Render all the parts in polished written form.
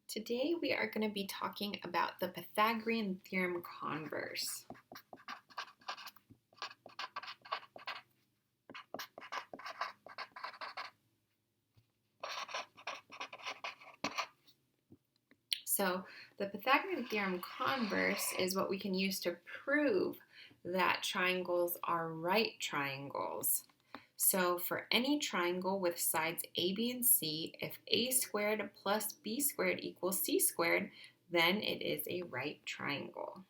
Today we are going to be talking about the Pythagorean Theorem Converse. So the Pythagorean Theorem Converse is what we can use to prove that triangles are right triangles. So for any triangle with sides A, B, and C, if a squared plus b squared equals c squared, then it is a right triangle.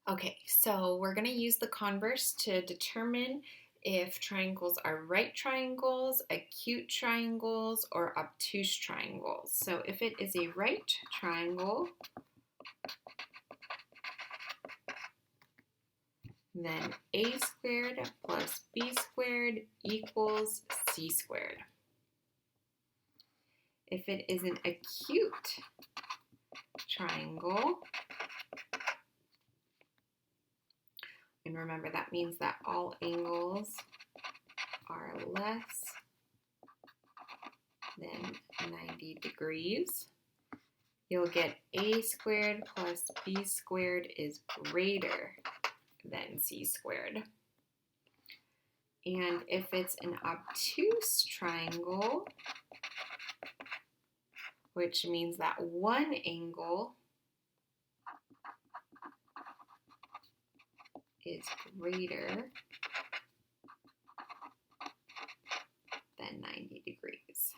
Okay, so we're going to use the converse to determine if triangles are right triangles, acute triangles, or obtuse triangles. So if it is a right triangle, then a squared plus b squared equals c squared. If it is an acute triangle, and remember that means that all angles are less than 90 degrees, you'll get a squared plus b squared is greater than c squared. And if it's an obtuse triangle, which means that one angle is greater than 90 degrees,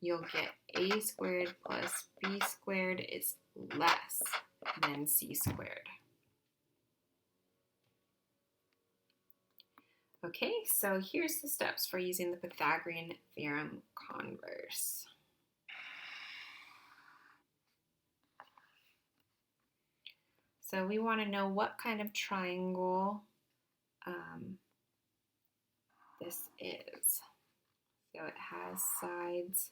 you'll get a squared plus b squared is less than c squared. Okay, so here's the steps for using the Pythagorean Theorem Converse. So we want to know what kind of triangle this is. So it has sides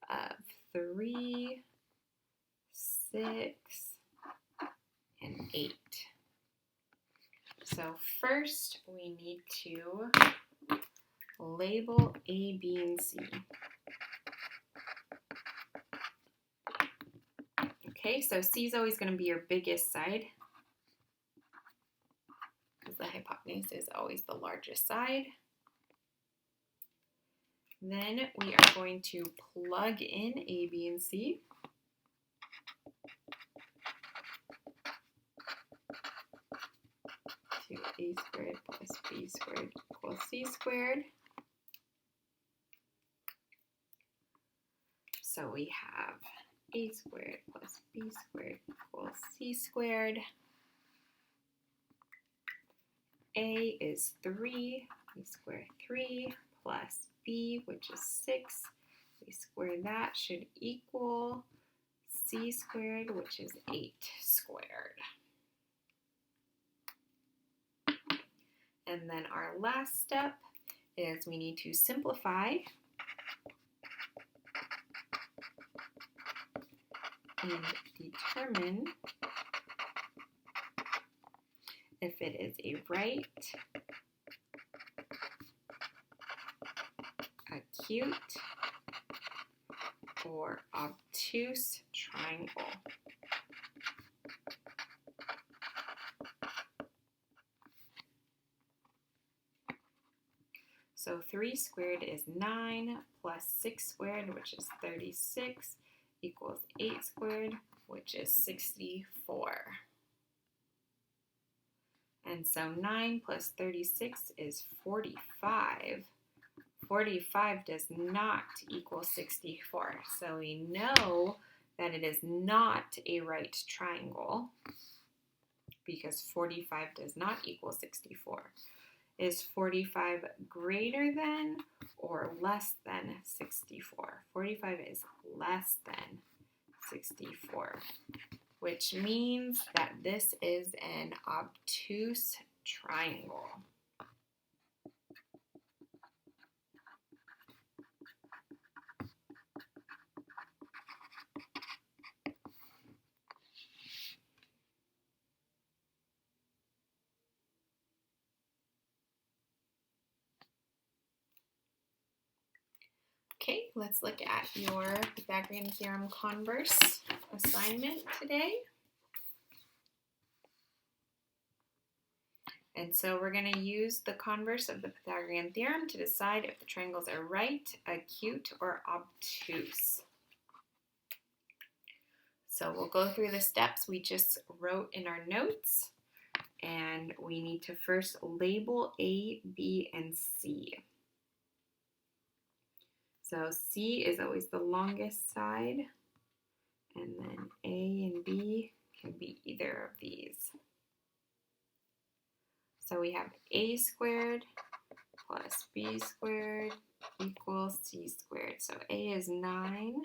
of 3, 6, and 8. So first we need to label A, B, and C. Okay, so C is always going to be your biggest side because the hypotenuse is always the largest side. Then we are going to plug in A, B, and C. To a squared plus b squared equals c squared. So we have a squared plus b squared equals c squared. A is 3, we square 3 plus b, which is 6. We square that, should equal c squared, which is 8 squared. And then our last step is we need to simplify and determine if it is a right, acute, or obtuse triangle. So 3 squared is 9 plus 6 squared, which is 36, equals 8 squared, which is 64. And so 9 plus 36 is 45. 45 does not equal 64. So we know that but it is not a right triangle because 45 does not equal 64. Is 45 greater than or less than 64? 45 is less than 64, which means that this is an obtuse triangle. Okay, let's look at your Pythagorean Theorem Converse assignment today. And so we're going to use the converse of the Pythagorean theorem to decide if the triangles are right, acute, or obtuse. So we'll go through the steps we just wrote in our notes, and we need to first label A, B, and C. So C is always the longest side, and then A and B can be either of these. So we have A squared plus B squared equals C squared. So A is 9.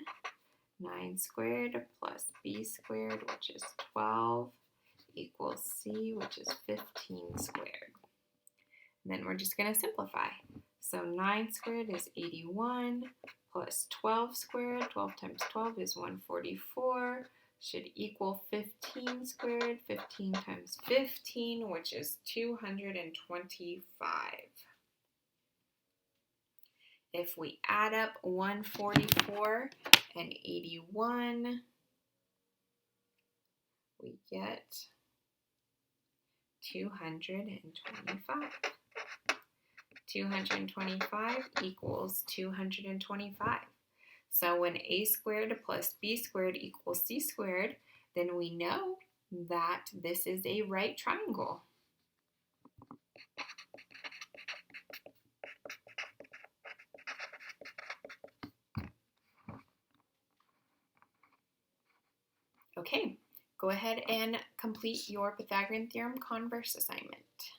9 squared plus B squared, which is 12, equals C, which is 15 squared. And then we're just going to simplify. So 9 squared is 81 plus 12 squared. 12 times 12 is 144. Should equal 15 squared. 15 times 15, which is 225. If we add up 144 and 81, we get 225. 225 equals 225. So when A squared plus B squared equals C squared, then we know that this is a right triangle. Okay, go ahead and complete your Pythagorean Theorem Converse assignment.